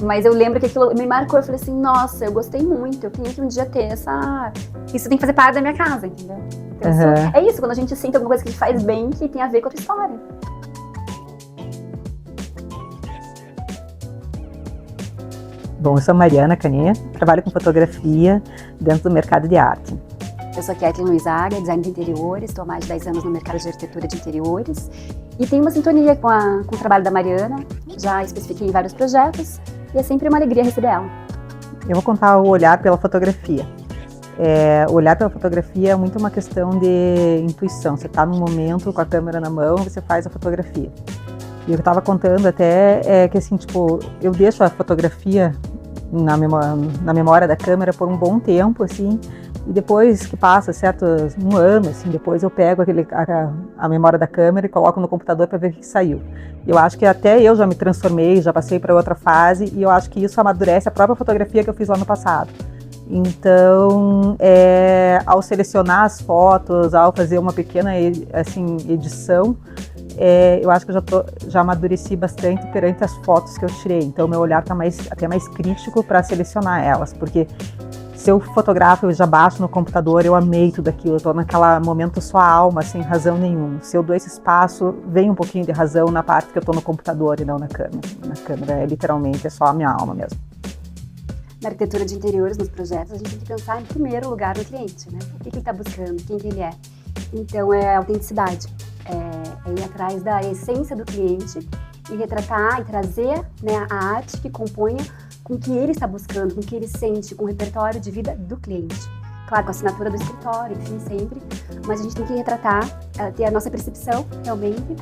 Mas eu lembro que aquilo me marcou, eu falei assim, nossa, eu gostei muito, eu queria que um dia ter essa... Isso tem que fazer parte da minha casa, entendeu? Então, é isso, quando a gente sente alguma coisa que a gente faz bem, que tem a ver com a tua história. Bom, eu sou Mariana Canê, trabalho com fotografia dentro do mercado de arte. Eu sou Kathleen Luizaga, design de interiores, estou há mais de 10 anos no mercado de arquitetura de interiores e tenho uma sintonia com o trabalho da Mariana, já especifiquei em vários projetos e é sempre uma alegria receber ela. Eu vou contar o olhar pela fotografia. O olhar pela fotografia é muito uma questão de intuição, você está num momento com a câmera na mão, você faz a fotografia. E o que eu estava contando até é que assim, tipo, eu deixo a fotografia na memória da câmera por um bom tempo, assim, e depois que passa um ano, assim, depois eu pego a memória da câmera e coloco no computador para ver o que saiu. Eu acho que até eu já me transformei, já passei para outra fase, e eu acho que isso amadurece a própria fotografia que eu fiz lá no passado. Então, ao selecionar as fotos, ao fazer uma pequena assim, edição, eu acho que eu já amadureci bastante perante as fotos que eu tirei. Então, meu olhar está até mais crítico para selecionar elas, porque se eu fotografo, eu já baixo no computador, eu amei tudo aquilo, eu estou naquele momento só a alma, sem razão nenhuma. Se eu dou esse espaço, vem um pouquinho de razão na parte que eu estou no computador e não na câmera. Na câmera, literalmente, é só a minha alma mesmo. Na arquitetura de interiores, nos projetos, a gente tem que pensar em primeiro lugar no cliente, né? O que ele está buscando, quem que ele é. Então, é autenticidade. É ir atrás da essência do cliente e retratar e trazer, né, a arte que componha com o que ele está buscando, com o que ele sente, com o repertório de vida do cliente. Claro, com a assinatura do escritório, enfim, sempre. Mas a gente tem que retratar, ter a nossa percepção, realmente,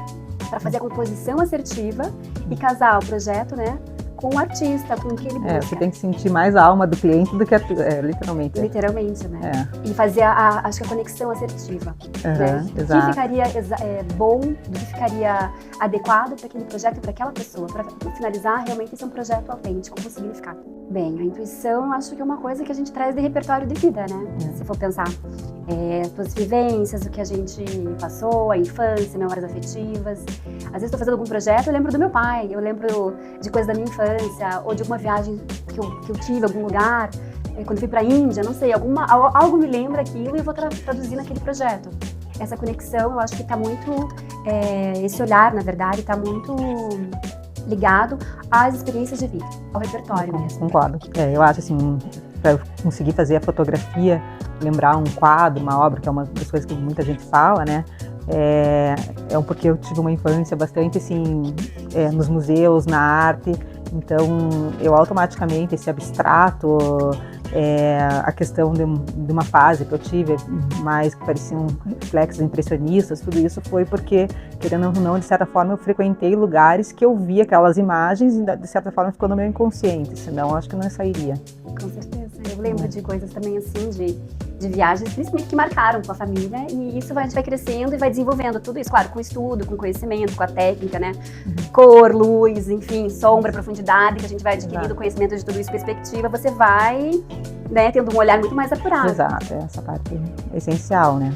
para fazer a composição assertiva e casar o projeto, né, com o artista, com o que ele busca. Você tem que sentir mais a alma do cliente do que literalmente. Literalmente, né? E fazer, acho que a conexão assertiva. Né? Exato. O que ficaria bom, do que ficaria adequado para aquele projeto e para aquela pessoa. Para finalizar, realmente, esse é um projeto autêntico, com significado. Bem, a intuição, acho que é uma coisa que a gente traz de repertório de vida, né? Se for pensar. As suas vivências, o que a gente passou, a infância, memórias afetivas. Às vezes estou fazendo algum projeto, eu lembro do meu pai, eu lembro de coisas da minha infância, ou de alguma viagem que eu tive em algum lugar, quando fui para a Índia, não sei, algo me lembra aquilo e eu vou traduzir naquele projeto. Essa conexão, eu acho que está muito, esse olhar, na verdade, está muito ligado às experiências de vida, ao repertório mesmo. Concordo. Eu acho assim, para eu conseguir fazer a fotografia, lembrar um quadro, uma obra, que é uma das coisas que muita gente fala, né? Porque eu tive uma infância bastante assim, nos museus, na arte, então eu automaticamente, esse abstrato, a questão de uma fase que eu tive, mais que pareciam reflexos impressionistas, tudo isso foi porque, querendo ou não, de certa forma eu frequentei lugares que eu via aquelas imagens e de certa forma ficou no meu inconsciente, senão acho que não sairia. Com certeza, eu lembro de coisas também assim, de viagens, principalmente que marcaram com a família, e isso a gente vai crescendo e vai desenvolvendo tudo isso, claro, com estudo, com conhecimento, com a técnica, né? Cor, luz, enfim, sombra, profundidade, que a gente vai adquirindo conhecimento de tudo isso, perspectiva, você vai, né, tendo um olhar muito mais apurado. Exato, essa parte é essencial, né?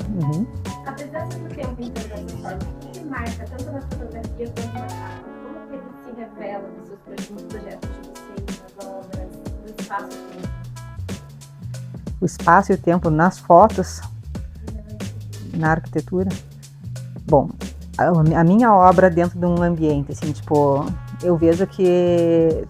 A presença do tempo, então, dessa forma, o que marca tanto na fotografia quanto na capa? Como que ele se revela nos projetos de vocês, nas obras, no espaço-tempo? O espaço e o tempo nas fotos, na arquitetura. Bom, a minha obra dentro de um ambiente, assim, tipo, eu vejo que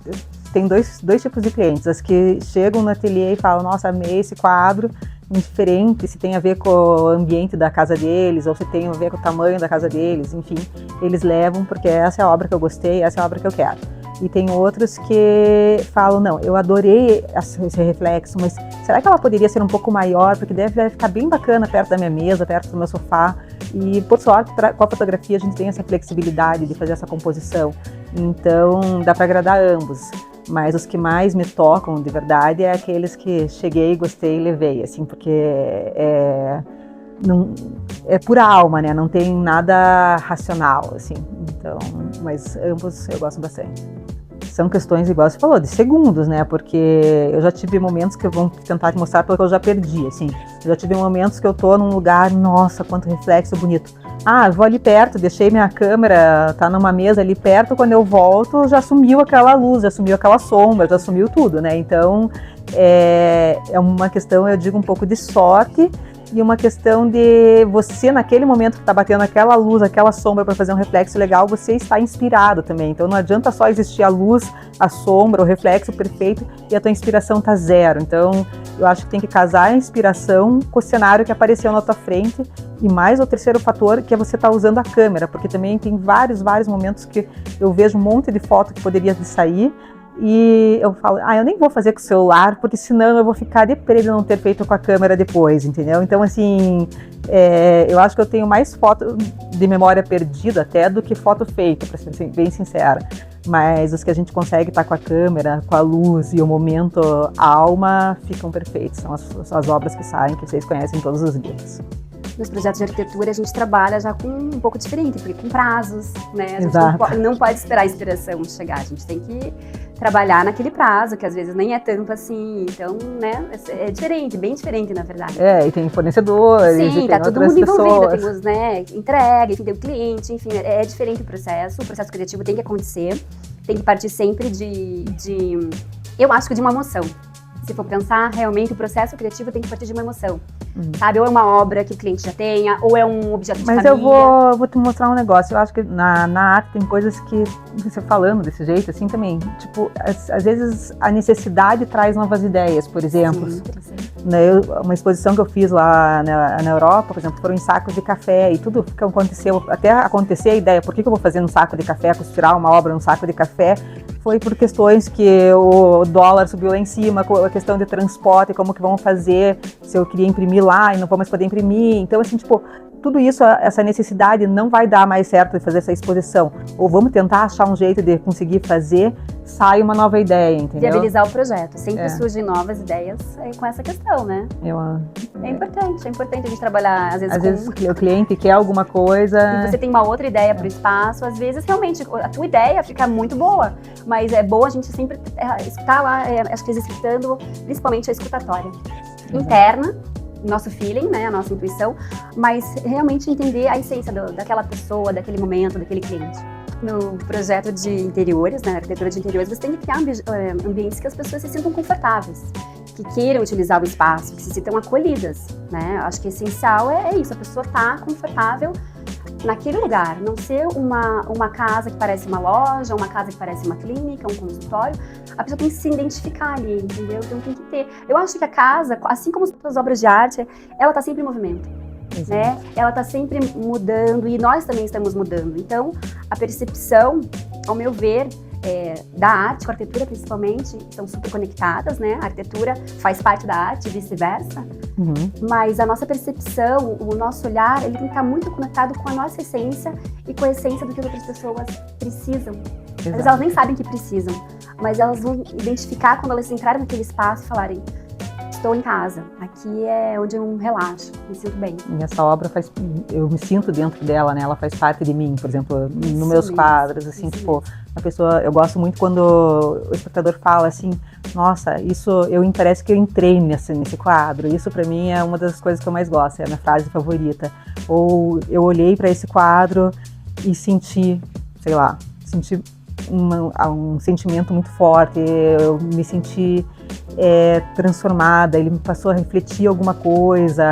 tem dois tipos de clientes, as que chegam no ateliê e falam, nossa, amei esse quadro, indiferente se tem a ver com o ambiente da casa deles, ou se tem a ver com o tamanho da casa deles, enfim, eles levam porque essa é a obra que eu gostei, essa é a obra que eu quero. E tem outros que falam, não, eu adorei esse reflexo, mas será que ela poderia ser um pouco maior? Porque deve ficar bem bacana perto da minha mesa, perto do meu sofá. E, por sorte, com a fotografia a gente tem essa flexibilidade de fazer essa composição. Então, dá para agradar ambos. Mas os que mais me tocam, de verdade, é aqueles que cheguei, gostei e levei, assim, porque é pura alma, né? Não tem nada racional, assim. Então, mas ambos eu gosto bastante. São questões, igual você falou, de segundos, né? Porque eu já tive momentos que eu vou tentar te mostrar porque eu já perdi, assim. Eu já tive momentos que eu tô num lugar, nossa, quanto reflexo bonito. vou ali perto, deixei minha câmera, tá numa mesa ali perto, quando eu volto já sumiu aquela luz, já sumiu aquela sombra, já sumiu tudo, né? Então é uma questão, eu digo, um pouco de sorte e uma questão de você, naquele momento que tá batendo aquela luz, aquela sombra para fazer um reflexo legal, você está inspirado também. Então não adianta só existir a luz, a sombra, o reflexo perfeito e a tua inspiração tá zero. Então eu acho que tem que casar a inspiração com o cenário que apareceu na tua frente. E mais o terceiro fator, que é você estar usando a câmera, porque também tem vários momentos que eu vejo um monte de foto que poderia sair e eu falo, eu nem vou fazer com o celular, porque senão eu vou ficar deprê de não ter feito com a câmera depois, entendeu? Então, assim, eu acho que eu tenho mais foto de memória perdida até do que foto feita, para ser bem sincera. Mas os que a gente consegue estar com a câmera, com a luz e o momento, a alma, ficam perfeitos. São as obras que saem, que vocês conhecem todos os dias. Nos projetos de arquitetura a gente trabalha já com um pouco diferente, porque com prazos, né? A gente não pode esperar a inspiração chegar, a gente tem que trabalhar naquele prazo, que às vezes nem é tanto assim, então, né, é diferente, bem diferente na verdade. E tem fornecedores, sim, e tem tá todo mundo envolvido, pessoas. temos, né, entrega, enfim, tem o cliente, enfim, é diferente o processo criativo tem que acontecer, tem que partir sempre eu acho que de uma emoção. Se for pensar, realmente o processo criativo tem que partir de uma emoção, sabe? Ou é uma obra que o cliente já tenha, ou é um objeto de família. Mas eu vou te mostrar um negócio. Eu acho que na arte tem coisas que, você falando desse jeito, assim também, tipo, às vezes a necessidade traz novas ideias, por exemplo. Sim. Uma exposição que eu fiz lá na Europa, por exemplo, foram em sacos de café e tudo que aconteceu, até acontecer a ideia, por que eu vou fazer num saco de café, costurar uma obra num saco de café, foi por questões que o dólar subiu lá em cima, a questão de transporte, como que vamos fazer, se eu queria imprimir lá e não vou mais poder imprimir. Então, assim, tipo, tudo isso, essa necessidade não vai dar mais certo de fazer essa exposição. Ou vamos tentar achar um jeito de conseguir fazer, sai uma nova ideia, entendeu? Viabilizar o projeto. Sempre surgem novas ideias com essa questão, né? É importante a gente trabalhar, às vezes o cliente quer alguma coisa... E você tem uma outra ideia para o espaço, às vezes realmente a tua ideia fica muito boa, mas é boa a gente sempre escutar lá, acho que escutando, principalmente a escutatória interna, nosso feeling, né, a nossa intuição, mas realmente entender a essência daquela pessoa, daquele momento, daquele cliente. No projeto de interiores, na arquitetura de interiores, você tem que criar ambientes que as pessoas se sintam confortáveis, que queiram utilizar o espaço, que se sintam acolhidas, né? Acho que essencial é isso, a pessoa estar confortável naquele lugar, não ser uma casa que parece uma loja, uma casa que parece uma clínica, um consultório. A pessoa tem que se identificar ali, entendeu? Então tem que ter. Eu acho que a casa, assim como as obras de arte, ela está sempre em movimento, né? Ela está sempre mudando e nós também estamos mudando. Então a percepção, ao meu ver, da arte, com a arquitetura principalmente, estão super conectadas, né? A arquitetura faz parte da arte e vice-versa, mas a nossa percepção, o nosso olhar, ele tem que estar muito conectado com a nossa essência e com a essência do que as outras pessoas precisam. Às vezes elas nem sabem que precisam, mas elas vão identificar quando elas entrarem naquele espaço e falarem: estou em casa, aqui é onde eu relaxo, me sinto bem. E essa obra eu me sinto dentro dela, né? Ela faz parte de mim, por exemplo, nos meus quadros, assim, tipo, a pessoa, eu gosto muito quando o espectador fala assim: nossa, isso, parece que eu entrei nesse quadro, isso pra mim é uma das coisas que eu mais gosto, é a minha frase favorita. Ou eu olhei pra esse quadro e senti, sei lá, um sentimento muito forte, eu me senti transformada, ele me passou a refletir alguma coisa,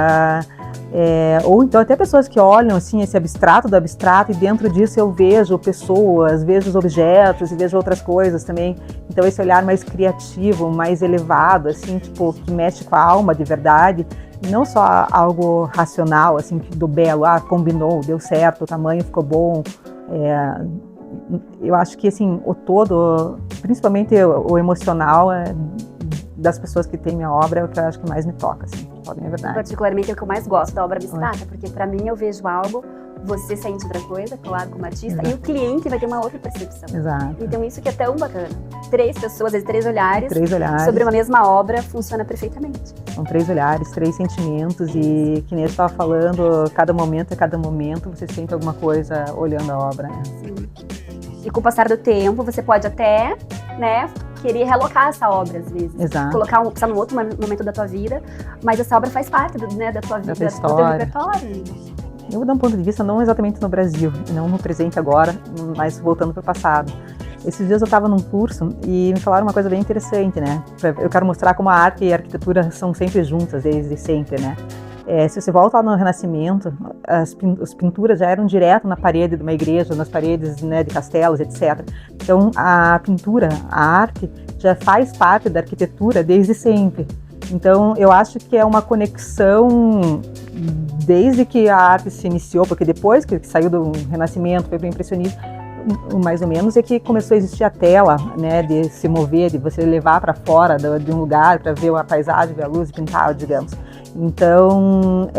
ou então até pessoas que olham assim, esse abstrato do abstrato, e dentro disso eu vejo pessoas, vejo os objetos e vejo outras coisas também. Então esse olhar mais criativo, mais elevado, assim, tipo, que mexe com a alma de verdade, não só algo racional, assim, do belo, combinou, deu certo, o tamanho ficou bom. Eu acho que assim, o todo, principalmente o emocional das pessoas que têm minha obra, é o que eu acho que mais me toca, assim, é verdade. Particularmente é o que eu mais gosto da obra abstrata, porque pra mim eu vejo algo, você sente outra coisa, claro, como artista, e o cliente vai ter uma outra percepção. Exato. Então isso que é tão bacana. 3 pessoas, 3 olhares sobre uma mesma obra, funciona perfeitamente. São 3 olhares, 3 sentimentos, e que nem eu estava falando, cada momento você sente alguma coisa olhando a obra. Né? Sim. E com o passar do tempo, você pode até, né, querer realocar essa obra, às vezes. Exato. Pensar num outro momento da tua vida, mas essa obra faz parte da tua vida, do teu repertório. Eu vou dar um ponto de vista não exatamente no Brasil, não no presente agora, mas voltando para o passado. Esses dias eu estava num curso e me falaram uma coisa bem interessante, né? Eu quero mostrar como a arte e a arquitetura são sempre juntas, desde sempre, né? Se você volta lá no Renascimento, as pinturas já eram direto na parede de uma igreja, nas paredes, né, de castelos, etc. Então, a pintura, a arte, já faz parte da arquitetura desde sempre. Então, eu acho que é uma conexão desde que a arte se iniciou, porque depois que saiu do Renascimento, foi para o impressionismo, mais ou menos, é que começou a existir a tela, né, de se mover, de você levar para fora de um lugar para ver a paisagem, ver a luz e pintar, digamos. Então,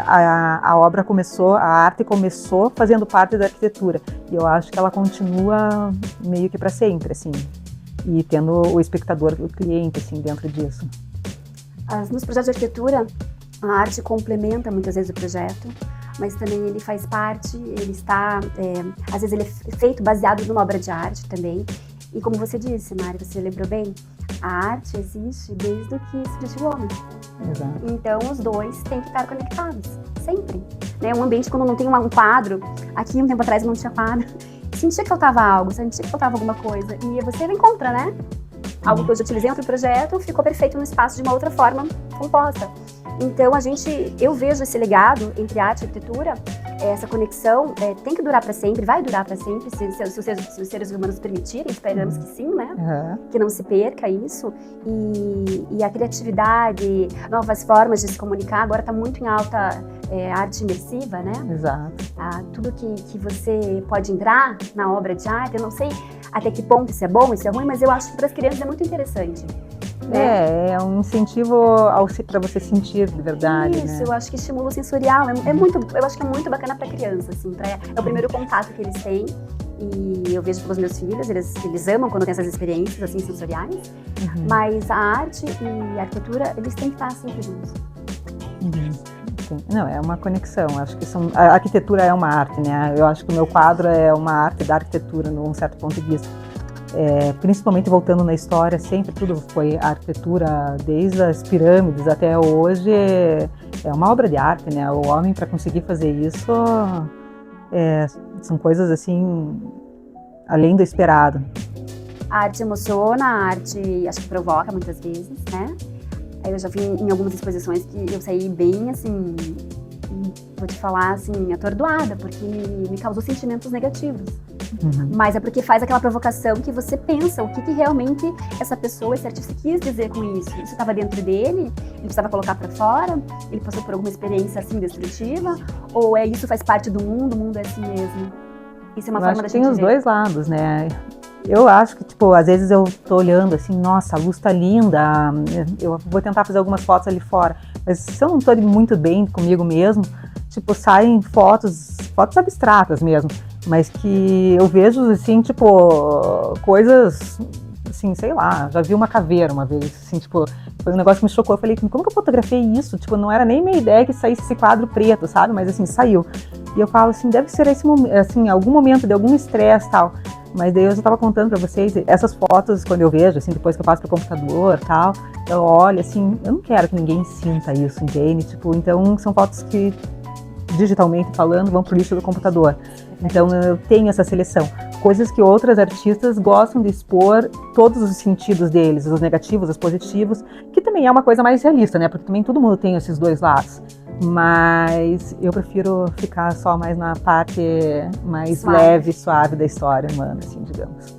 a obra começou, a arte começou fazendo parte da arquitetura, e eu acho que ela continua meio que para sempre, assim, e tendo o espectador, o cliente, assim, dentro disso. Nos projetos de arquitetura, a arte complementa muitas vezes o projeto, mas também ele faz parte, ele está, às vezes ele é feito baseado numa obra de arte também. E como você disse, Mari, você lembrou bem, a arte existe desde que existe o homem. Exato. Então os dois têm que estar conectados, sempre. Né? Um ambiente quando não tem um quadro, aqui um tempo atrás não tinha quadro, sentia que faltava algo, sentia que faltava alguma coisa, e você encontra, né? Algo que eu já utilizei em outro projeto ficou perfeito no espaço de uma outra forma composta. Então, eu vejo esse legado entre arte e arquitetura, essa conexão tem que durar para sempre, vai durar para sempre, se os seres humanos permitirem, esperamos que sim, né? Que não se perca isso. E a criatividade, novas formas de se comunicar, agora está muito em alta arte imersiva, né? Exato. Tudo que você pode entrar na obra de arte, eu não sei até que ponto isso é bom, isso é ruim, mas eu acho que para as crianças é muito interessante. É um incentivo para você sentir de verdade. Isso, né? Eu acho que estimula o sensorial, eu acho que é muito bacana para criança, assim, é o primeiro contato que eles têm, e eu vejo pelos meus filhos, eles amam quando tem essas experiências assim, sensoriais, mas a arte e a arquitetura, eles têm que estar sempre juntos. Não, é uma conexão, acho que a arquitetura é uma arte, né? Eu acho que o meu quadro é uma arte da arquitetura, num certo ponto de vista. Principalmente voltando na história, sempre tudo foi arquitetura, desde as pirâmides até hoje, é uma obra de arte, né? O homem, para conseguir fazer isso, são coisas assim, além do esperado. A arte emociona, a arte acho que provoca muitas vezes, né? Aí eu já vi em algumas exposições que eu saí bem, assim, vou te falar, assim, atordoada, porque me causou sentimentos negativos. Mas é porque faz aquela provocação que você pensa o que realmente essa pessoa, esse artista quis dizer com isso. Isso estava dentro dele, ele precisava colocar para fora, ele passou por alguma experiência assim destrutiva, ou isso faz parte do mundo, o mundo é assim mesmo. Isso é uma forma da gente ver. Tem os dois lados, né? Eu acho que, tipo, às vezes eu tô olhando assim, nossa, a luz tá linda, eu vou tentar fazer algumas fotos ali fora, mas se eu não tô muito bem comigo mesmo, tipo, saem fotos abstratas mesmo, mas que eu vejo, assim, tipo, coisas, assim, sei lá, já vi uma caveira uma vez, assim, tipo, foi um negócio que me chocou, eu falei, como que eu fotografei isso? Tipo, não era nem minha ideia que saísse esse quadro preto, sabe, mas assim, saiu. E eu falo assim, deve ser esse momento, assim, algum momento de algum estresse e tal. Mas daí eu já estava contando para vocês, essas fotos, quando eu vejo, assim, depois que eu passo pro computador e tal, eu olho, assim, eu não quero que ninguém sinta isso, entende? Tipo, então são fotos que, digitalmente falando, vão pro lixo do computador. Então eu tenho essa seleção. Coisas que outras artistas gostam de expor todos os sentidos deles, os negativos, os positivos, que também é uma coisa mais realista, né? Porque também todo mundo tem esses dois lados. Mas eu prefiro ficar só mais na parte mais leve, suave da história humana, assim, digamos.